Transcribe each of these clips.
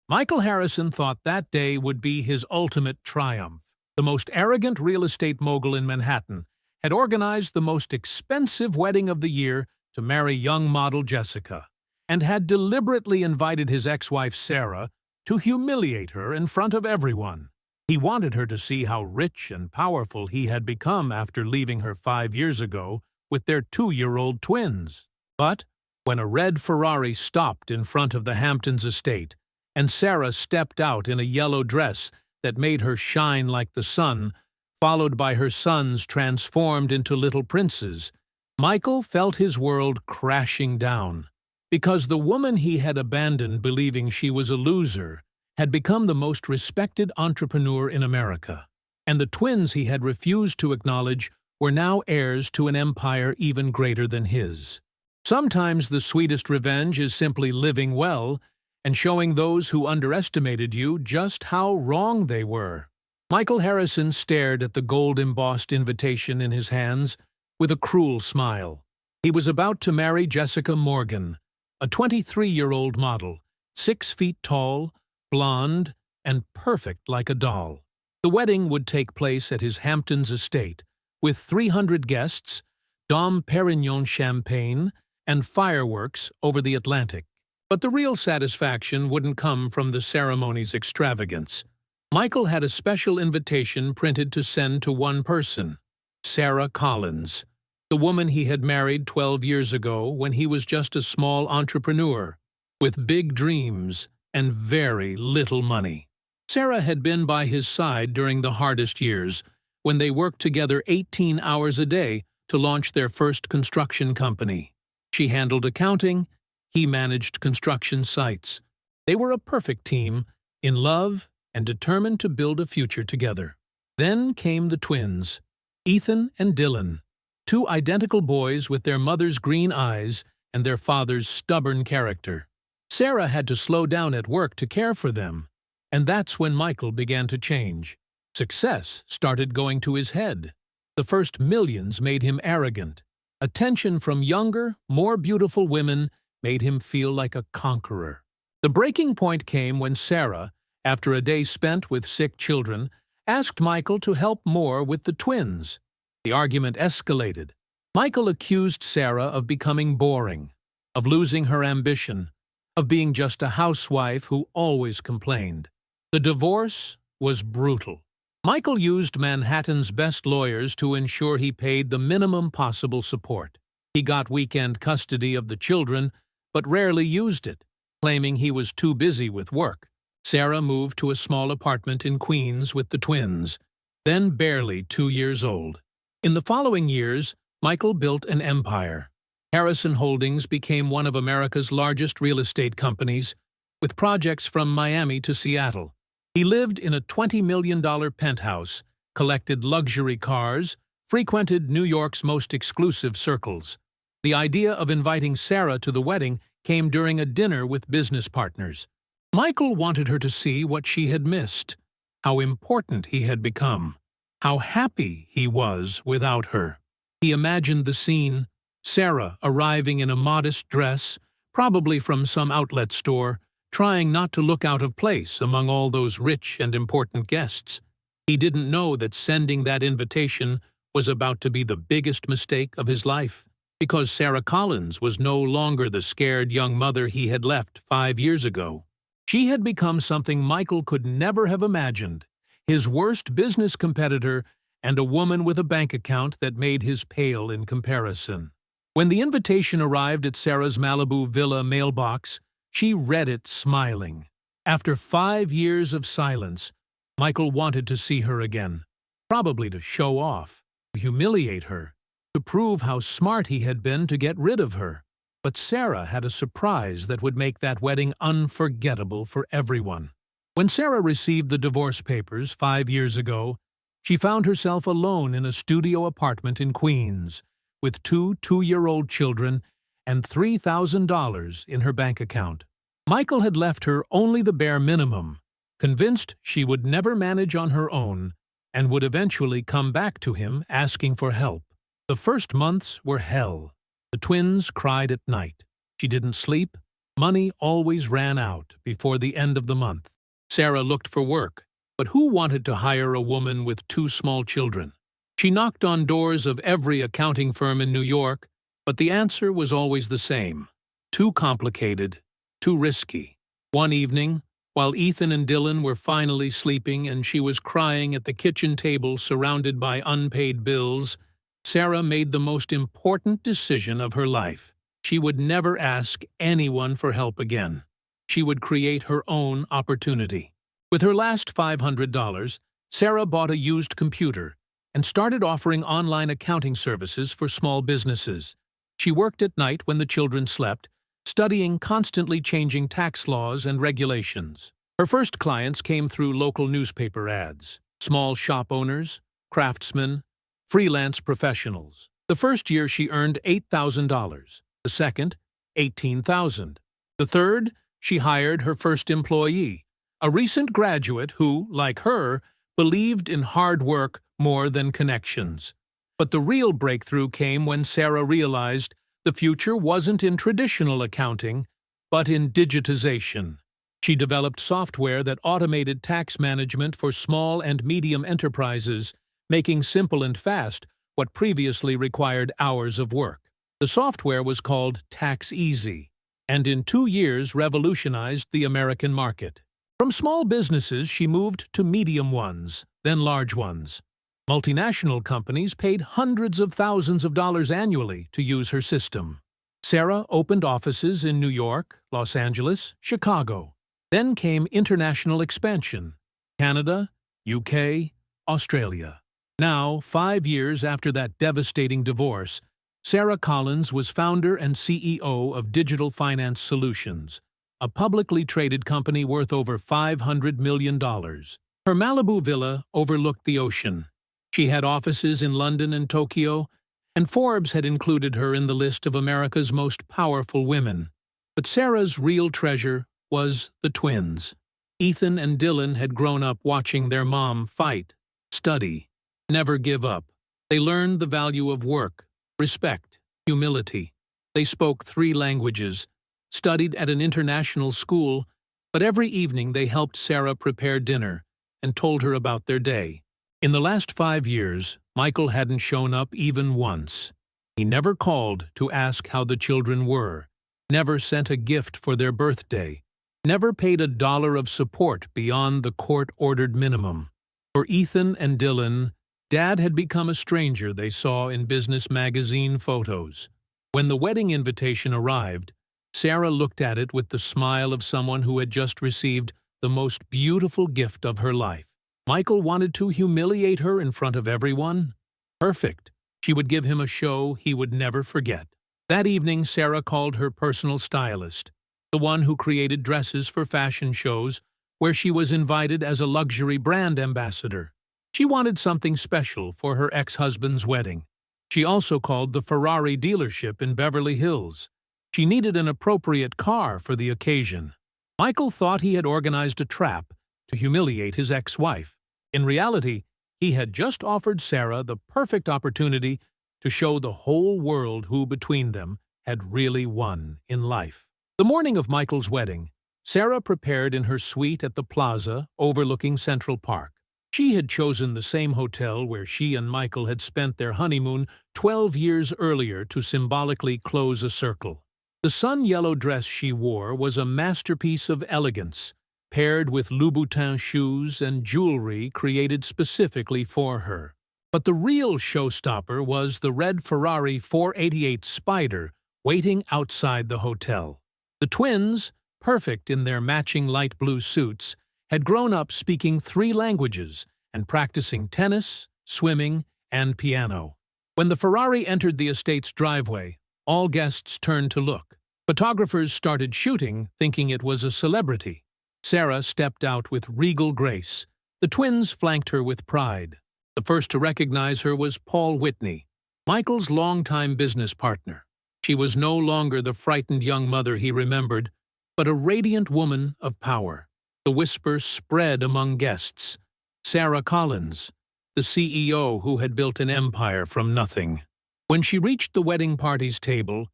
Michael Harrison thought that day would be his ultimate triumph. The most arrogant real estate mogul in Manhattan had organized the most expensive wedding of the year to marry young model Jessica, and had deliberately invited his ex-wife Sarah to humiliate her in front of everyone. He wanted her to see how rich and powerful he had become after leaving her 5 years ago with their 2-year-old twins. But when a red Ferrari stopped in front of the Hamptons estate, and Sarah stepped out in a yellow dress that made her shine like the sun, followed by her sons transformed into little princes, Michael felt his world crashing down. Because the woman he had abandoned believing she was a loser had become the most respected entrepreneur in America, and the twins he had refused to acknowledge were now heirs to an empire even greater than his. Sometimes the sweetest revenge is simply living well and showing those who underestimated you just how wrong they were. Michael Harrison stared at the gold-embossed invitation in his hands with a cruel smile. He was about to marry Jessica Morgan, a 23-year-old model, 6 feet tall, blonde, and perfect like a doll. The wedding would take place at his Hamptons estate, with 300 guests, Dom Perignon champagne, and fireworks over the Atlantic. But the real satisfaction wouldn't come from the ceremony's extravagance. Michael had a special invitation printed to send to one person, Sarah Collins, the woman he had married 12 years ago when he was just a small entrepreneur, with big dreams and very little money. Sarah had been by his side during the hardest years, when they worked together 18 hours a day to launch their first construction company. She handled accounting, he managed construction sites. They were a perfect team, in love and determined to build a future together. Then came the twins, Ethan and Dylan, 2 identical boys with their mother's green eyes and their father's stubborn character. Sarah had to slow down at work to care for them, and that's when Michael began to change. Success started going to his head. The first millions made him arrogant. Attention from younger, more beautiful women made him feel like a conqueror. The breaking point came when Sarah, after a day spent with sick children, asked Michael to help more with the twins. The argument escalated. Michael accused Sarah of becoming boring, of losing her ambition, of being just a housewife who always complained. The divorce was brutal. Michael used Manhattan's best lawyers to ensure he paid the minimum possible support. He got weekend custody of the children, but rarely used it, claiming he was too busy with work. Sarah moved to a small apartment in Queens with the twins, then barely 2 years old. In the following years, Michael built an empire. Harrison Holdings became one of America's largest real estate companies, with projects from Miami to Seattle. He lived in a $20 million penthouse, collected luxury cars, frequented New York's most exclusive circles. The idea of inviting Sarah to the wedding came during a dinner with business partners. Michael wanted her to see what she had missed, how important he had become, how happy he was without her. He imagined the scene, Sarah arriving in a modest dress, probably from some outlet store, trying not to look out of place among all those rich and important guests. He didn't know that sending that invitation was about to be the biggest mistake of his life, because Sarah Collins was no longer the scared young mother he had left 5 years ago. She had become something Michael could never have imagined, his worst business competitor and a woman with a bank account that made his pale in comparison. When the invitation arrived at Sarah's Malibu villa mailbox, she read it smiling. After 5 years of silence, Michael wanted to see her again, probably to show off, to humiliate her, to prove how smart he had been to get rid of her. But Sarah had a surprise that would make that wedding unforgettable for everyone. When Sarah received the divorce papers 5 years ago, she found herself alone in a studio apartment in Queens, with 2 two-year-old children and $3,000 in her bank account. Michael had left her only the bare minimum, convinced she would never manage on her own and would eventually come back to him asking for help. The first months were hell. The twins cried at night. She didn't sleep, Money always ran out before the end of the month. Sarah looked for work, but who wanted to hire a woman with 2 small children? She knocked on doors of every accounting firm in New York, but the answer was always the same. Too complicated, too risky. One evening, while Ethan and Dylan were finally sleeping and she was crying at the kitchen table surrounded by unpaid bills, Sarah made the most important decision of her life. She would never ask anyone for help again. She would create her own opportunity. With her last $500, Sarah bought a used computer and started offering online accounting services for small businesses. She worked at night when the children slept, studying constantly changing tax laws and regulations. Her first clients came through local newspaper ads, small shop owners, craftsmen, freelance professionals. The first year she earned $8,000, the second, $18,000. The third, she hired her first employee, a recent graduate who, like her, believed in hard work more than connections. But the real breakthrough came when Sarah realized the future wasn't in traditional accounting, but in digitization. She developed software that automated tax management for small and medium enterprises, making simple and fast what previously required hours of work. The software was called Tax Easy, and in 2 years revolutionized the American market. From small businesses, she moved to medium ones, then large ones. Multinational companies paid hundreds of thousands of dollars annually to use her system. Sarah opened offices in New York, Los Angeles, Chicago. Then came international expansion: Canada, UK, Australia. Now, 5 years after that devastating divorce, Sarah Collins was founder and CEO of Digital Finance Solutions, a publicly traded company worth over $500 million. Her Malibu villa overlooked the ocean. She had offices in London and Tokyo, and Forbes had included her in the list of America's most powerful women. But Sarah's real treasure was the twins. Ethan and Dylan had grown up watching their mom fight, study, never give up. They learned the value of work, respect, humility. They spoke 3 languages, studied at an international school, but every evening they helped Sarah prepare dinner and told her about their day. In the last 5 years, Michael hadn't shown up even once. He never called to ask how the children were, never sent a gift for their birthday, never paid $1 of support beyond the court-ordered minimum. For Ethan and Dylan, Dad had become a stranger they saw in business magazine photos. When the wedding invitation arrived, Sarah looked at it with the smile of someone who had just received the most beautiful gift of her life. Michael wanted to humiliate her in front of everyone? Perfect. She would give him a show he would never forget. That evening, Sarah called her personal stylist, the one who created dresses for fashion shows, where she was invited as a luxury brand ambassador. She wanted something special for her ex-husband's wedding. She also called the Ferrari dealership in Beverly Hills. She needed an appropriate car for the occasion. Michael thought he had organized a trap to humiliate his ex-wife. In reality, he had just offered Sarah the perfect opportunity to show the whole world who between them had really won in life. The morning of Michael's wedding, Sarah prepared in her suite at the plaza overlooking Central Park. She had chosen the same hotel where she and Michael had spent their honeymoon 12 years earlier to symbolically close a circle. The sun-yellow dress she wore was a masterpiece of elegance, paired with Louboutin shoes and jewelry created specifically for her. But the real showstopper was the red Ferrari 488 Spider waiting outside the hotel. The twins, perfect in their matching light blue suits, had grown up speaking 3 languages and practicing tennis, swimming, and piano. When the Ferrari entered the estate's driveway, all guests turned to look. Photographers started shooting, thinking it was a celebrity. Sarah stepped out with regal grace. The twins flanked her with pride. The first to recognize her was Paul Whitney, Michael's longtime business partner. She was no longer the frightened young mother he remembered, but a radiant woman of power. The whisper spread among guests. Sarah Collins, the CEO who had built an empire from nothing. When she reached the wedding party's table,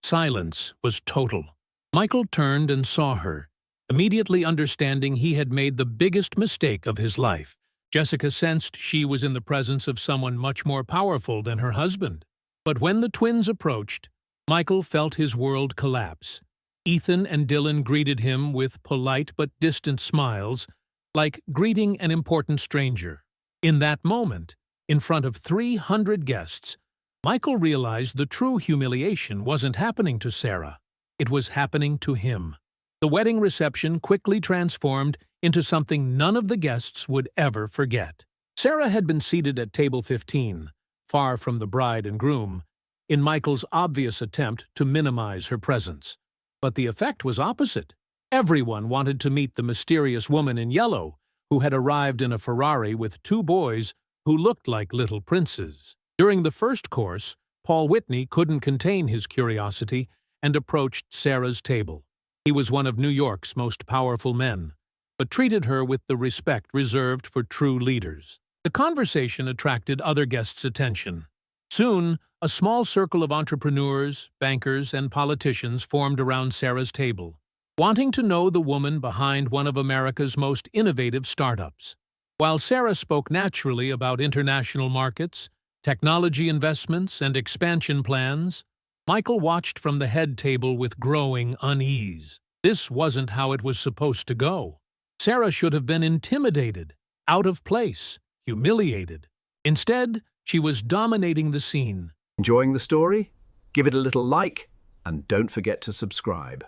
silence was total. Michael turned and saw her, immediately understanding he had made the biggest mistake of his life. Jessica sensed she was in the presence of someone much more powerful than her husband. But when the twins approached, Michael felt his world collapse. Ethan and Dylan greeted him with polite but distant smiles, like greeting an important stranger. In that moment, in front of 300 guests, Michael realized the true humiliation wasn't happening to Sarah. It was happening to him. The wedding reception quickly transformed into something none of the guests would ever forget. Sarah had been seated at table 15, far from the bride and groom, in Michael's obvious attempt to minimize her presence. But the effect was opposite. Everyone wanted to meet the mysterious woman in yellow, who had arrived in a Ferrari with 2 boys who looked like little princes. During the first course, Paul Whitney couldn't contain his curiosity and approached Sarah's table. He was one of New York's most powerful men, but treated her with the respect reserved for true leaders. The conversation attracted other guests' attention. Soon, a small circle of entrepreneurs, bankers, and politicians formed around Sarah's table, wanting to know the woman behind one of America's most innovative startups. While Sarah spoke naturally about international markets, technology investments, and expansion plans, Michael watched from the head table with growing unease. This wasn't how it was supposed to go. Sarah should have been intimidated, out of place, humiliated. Instead, she was dominating the scene. Enjoying the story? Give it a little like, and don't forget to subscribe.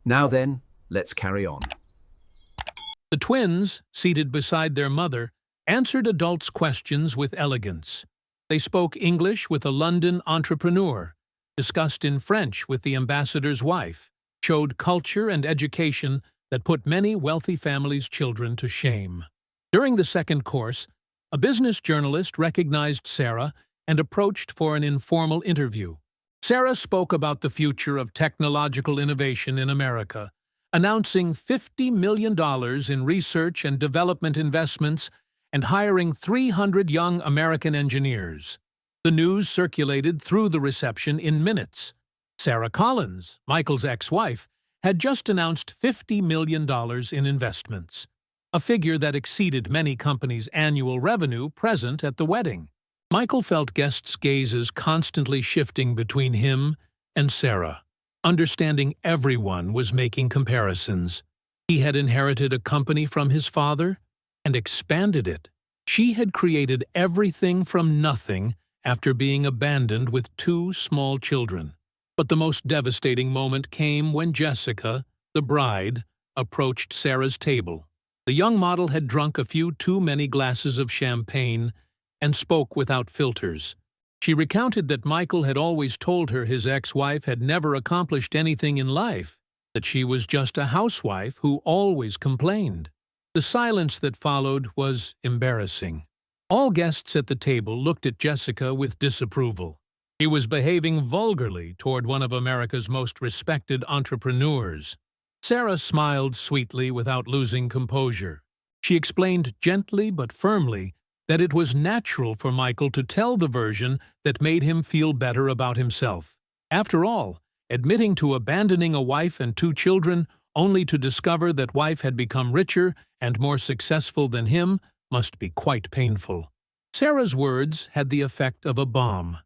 Now then, let's carry on. The twins, seated beside their mother, answered adults' questions with elegance. They spoke English with a London entrepreneur, discussed in French with the ambassador's wife, showed culture and education that put many wealthy families' children to shame. During the second course, a business journalist recognized Sarah and approached for an informal interview. Sarah spoke about the future of technological innovation in America, announcing $50 million in research and development investments and hiring 300 young American engineers. The news circulated through the reception in minutes. Sarah Collins, Michael's ex-wife, had just announced $50 million in investments, a figure that exceeded many companies' annual revenue present at the wedding. Michael felt guests' gazes constantly shifting between him and Sarah. Understanding everyone was making comparisons. He had inherited a company from his father and expanded it. She had created everything from nothing after being abandoned with 2 small children. But the most devastating moment came when Jessica, the bride, approached Sarah's table. The young model had drunk a few too many glasses of champagne and spoke without filters. She recounted that Michael had always told her his ex-wife had never accomplished anything in life, that she was just a housewife who always complained. The silence that followed was embarrassing. All guests at the table looked at Jessica with disapproval. She was behaving vulgarly toward one of America's most respected entrepreneurs. Sarah smiled sweetly without losing composure. She explained gently but firmly that it was natural for Michael to tell the version that made him feel better about himself. After all, admitting to abandoning a wife and 2 children only to discover that wife had become richer and more successful than him must be quite painful. Sarah's words had the effect of a bomb.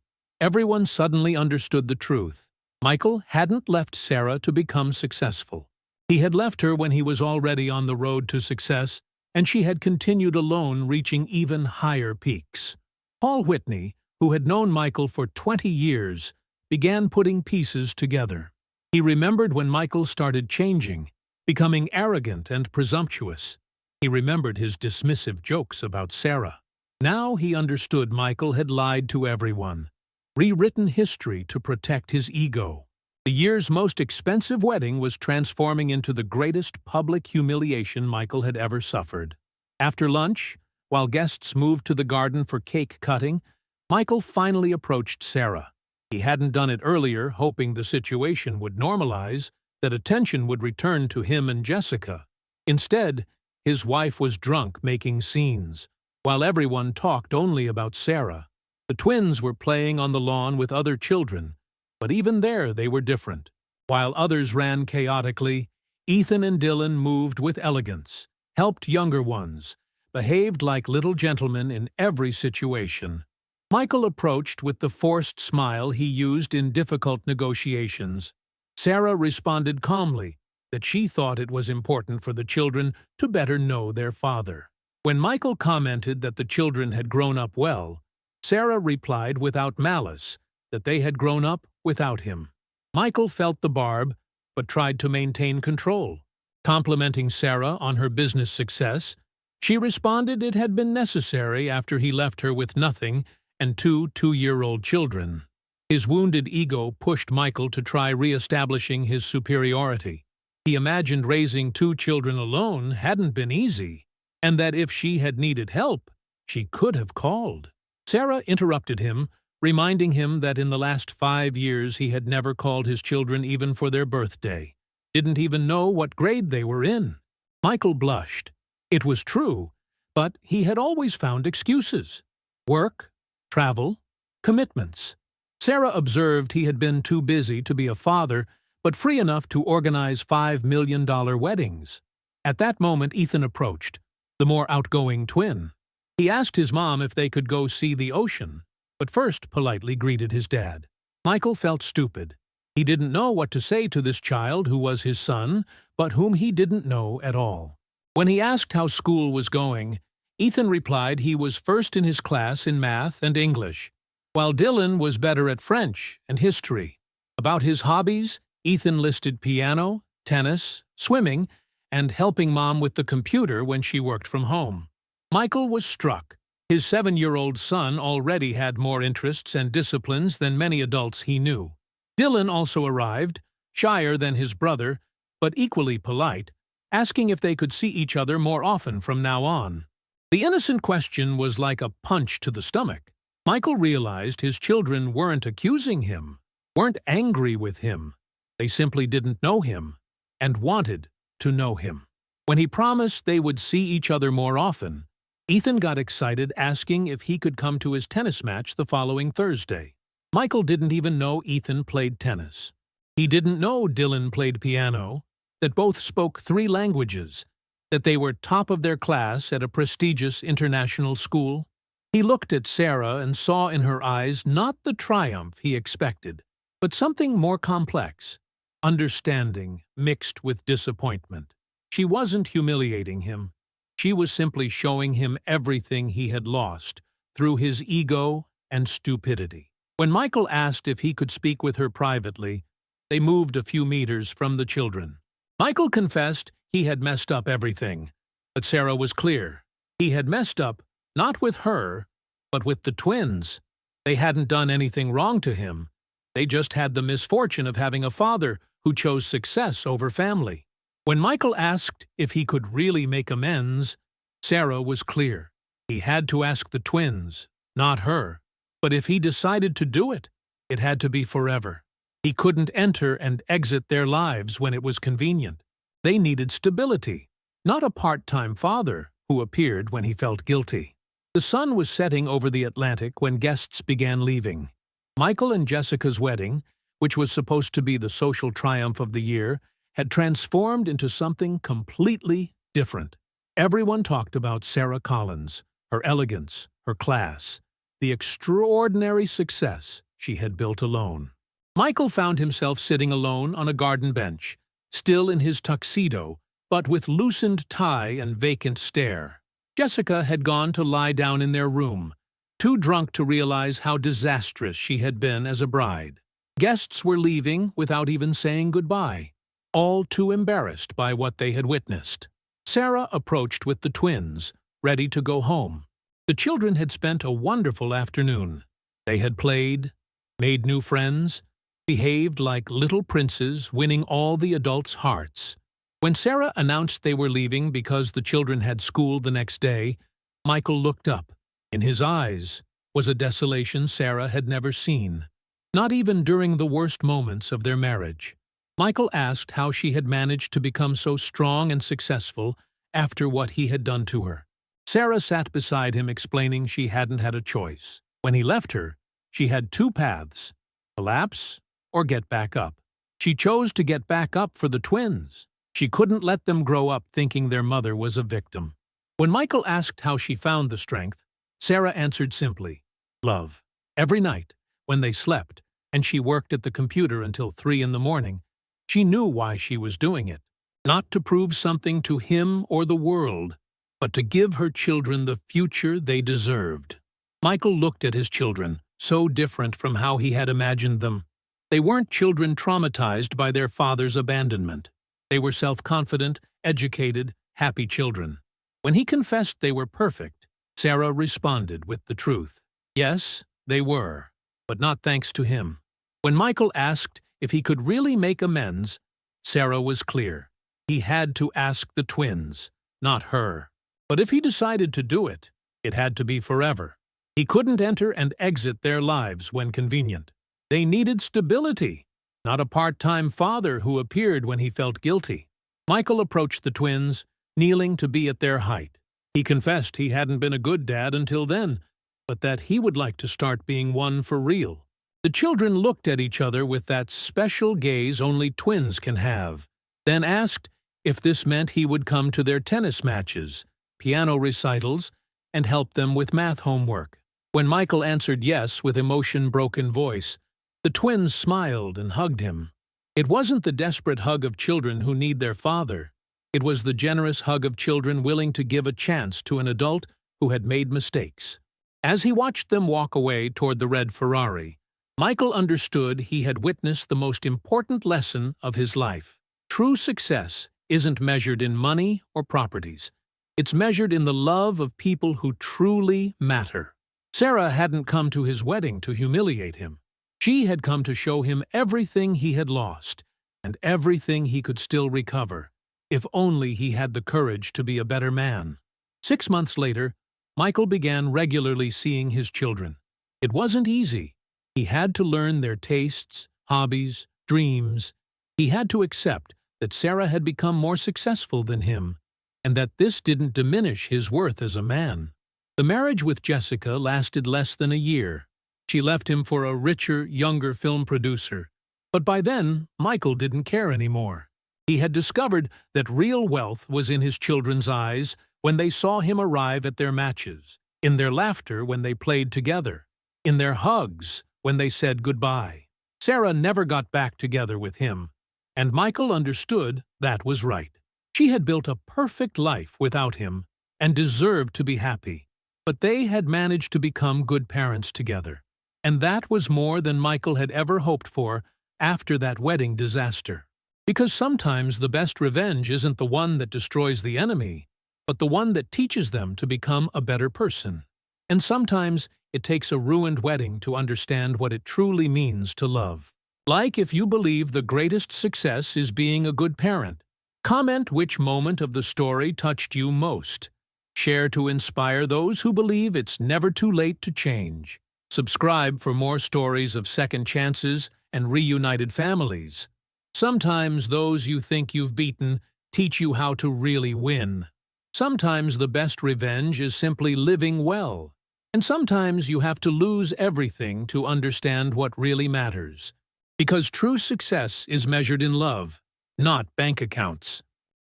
Everyone suddenly understood the truth. Michael hadn't left Sarah to become successful. He had left her when he was already on the road to success, and she had continued alone, reaching even higher peaks. Paul Whitney, who had known Michael for 20 years, began putting pieces together. He remembered when Michael started changing, becoming arrogant and presumptuous. He remembered his dismissive jokes about Sarah. Now he understood Michael had lied to everyone, rewritten history to protect his ego. The year's most expensive wedding was transforming into the greatest public humiliation Michael had ever suffered. After lunch, while guests moved to the garden for cake cutting, Michael finally approached Sarah. He hadn't done it earlier, hoping the situation would normalize, that attention would return to him and Jessica. Instead, his wife was drunk making scenes, while everyone talked only about Sarah. The twins were playing on the lawn with other children, but even there they were different. While others ran chaotically, Ethan and Dylan moved with elegance, helped younger ones, behaved like little gentlemen in every situation. Michael approached with the forced smile he used in difficult negotiations. Sarah responded calmly that she thought it was important for the children to better know their father. When Michael commented that the children had grown up well, Sarah replied without malice that they had grown up without him. Michael felt the barb, but tried to maintain control. Complimenting Sarah on her business success, she responded it had been necessary after he left her with nothing and two 2-year-old children. His wounded ego pushed Michael to try re-establishing his superiority. He imagined raising 2 children alone hadn't been easy, and that if she had needed help, she could have called. Sarah interrupted him, reminding him that in the last 5 years he had never called his children even for their birthday, didn't even know what grade they were in. Michael blushed. It was true, but he had always found excuses. Work, travel, commitments. Sarah observed he had been too busy to be a father, but free enough to organize $5 million weddings. At that moment, Ethan approached, the more outgoing twin. He asked his mom if they could go see the ocean, but first politely greeted his dad. Michael felt stupid. He didn't know what to say to this child who was his son, but whom he didn't know at all. When he asked how school was going, Ethan replied he was first in his class in math and English, while Dylan was better at French and history. About his hobbies, Ethan listed piano, tennis, swimming, and helping mom with the computer when she worked from home. Michael was struck. His 7-year-old son already had more interests and disciplines than many adults he knew. Dylan also arrived, shyer than his brother, but equally polite, asking if they could see each other more often from now on. The innocent question was like a punch to the stomach. Michael realized his children weren't accusing him, weren't angry with him. They simply didn't know him, and wanted to know him. When he promised they would see each other more often, Ethan got excited, asking if he could come to his tennis match the following Thursday. Michael didn't even know Ethan played tennis. He didn't know Dylan played piano, that both spoke 3 languages, that they were top of their class at a prestigious international school. He looked at Sarah and saw in her eyes not the triumph he expected, but something more complex, understanding mixed with disappointment. She wasn't humiliating him. She was simply showing him everything he had lost through his ego and stupidity. When Michael asked if he could speak with her privately, they moved a few meters from the children. Michael confessed he had messed up everything, but Sarah was clear. He had messed up not with her, but with the twins. They hadn't done anything wrong to him. They just had the misfortune of having a father who chose success over family. When Michael asked if he could really make amends, Sarah was clear. He had to ask the twins, not her. But if he decided to do it, it had to be forever. He couldn't enter and exit their lives when it was convenient. They needed stability, not a part-time father who appeared when he felt guilty. The sun was setting over the Atlantic when guests began leaving. Michael and Jessica's wedding, which was supposed to be the social triumph of the year, had transformed into something completely different. Everyone talked about Sarah Collins, her elegance, her class, the extraordinary success she had built alone. Michael found himself sitting alone on a garden bench, still in his tuxedo, but with loosened tie and vacant stare. Jessica had gone to lie down in their room, too drunk to realize how disastrous she had been as a bride. Guests were leaving without even saying goodbye, all too embarrassed by what they had witnessed. Sarah approached with the twins, ready to go home. The children had spent a wonderful afternoon. They had played, made new friends, behaved like little princes, winning all the adults' hearts. When Sarah announced they were leaving because the children had school the next day, Michael looked up. In his eyes was a desolation Sarah had never seen, not even during the worst moments of their marriage. Michael asked how she had managed to become so strong and successful after what he had done to her. Sarah sat beside him, explaining she hadn't had a choice. When he left her, she had 2 paths: collapse or get back up. She chose to get back up for the twins. She couldn't let them grow up thinking their mother was a victim. When Michael asked how she found the strength, Sarah answered simply, love. Every night, when they slept, and she worked at the computer until 3 in the morning, she knew why she was doing it. Not to prove something to him or the world, but to give her children the future they deserved. Michael looked at his children, so different from how he had imagined them. They weren't children traumatized by their father's abandonment. They were self-confident, educated, happy children. When he confessed they were perfect, Sarah responded with the truth. Yes, they were, but not thanks to him. When Michael asked if he could really make amends, Sarah was clear. He had to ask the twins, not her. But if he decided to do it, it had to be forever. He couldn't enter and exit their lives when convenient. They needed stability, not a part-time father who appeared when he felt guilty. Michael approached the twins, kneeling to be at their height. He confessed he hadn't been a good dad until then, but that he would like to start being one for real. The children looked at each other with that special gaze only twins can have, then asked if this meant he would come to their tennis matches, piano recitals, and help them with math homework. When Michael answered yes with emotion-broken voice, the twins smiled and hugged him. It wasn't the desperate hug of children who need their father. It was the generous hug of children willing to give a chance to an adult who had made mistakes. As he watched them walk away toward the red Ferrari, Michael understood he had witnessed the most important lesson of his life. True success isn't measured in money or properties. It's measured in the love of people who truly matter. Sarah hadn't come to his wedding to humiliate him. She had come to show him everything he had lost and everything he could still recover, if only he had the courage to be a better man. 6 months later, Michael began regularly seeing his children. It wasn't easy. He had to learn their tastes, hobbies, dreams. He had to accept that Sarah had become more successful than him, and that this didn't diminish his worth as a man. The marriage with Jessica lasted less than a year. She left him for a richer, younger film producer. But by then, Michael didn't care anymore. He had discovered that real wealth was in his children's eyes when they saw him arrive at their matches, in their laughter when they played together, in their hugs when they said goodbye. Sarah never got back together with him, and Michael understood that was right. She had built a perfect life without him and deserved to be happy. But they had managed to become good parents together. And that was more than Michael had ever hoped for after that wedding disaster. Because sometimes the best revenge isn't the one that destroys the enemy, but the one that teaches them to become a better person. And sometimes it takes a ruined wedding to understand what it truly means to love. Like if you believe the greatest success is being a good parent. Comment which moment of the story touched you most. Share to inspire those who believe it's never too late to change. Subscribe for more stories of second chances and reunited families. Sometimes those you think you've beaten teach you how to really win. Sometimes the best revenge is simply living well. And sometimes you have to lose everything to understand what really matters. Because true success is measured in love, not bank accounts.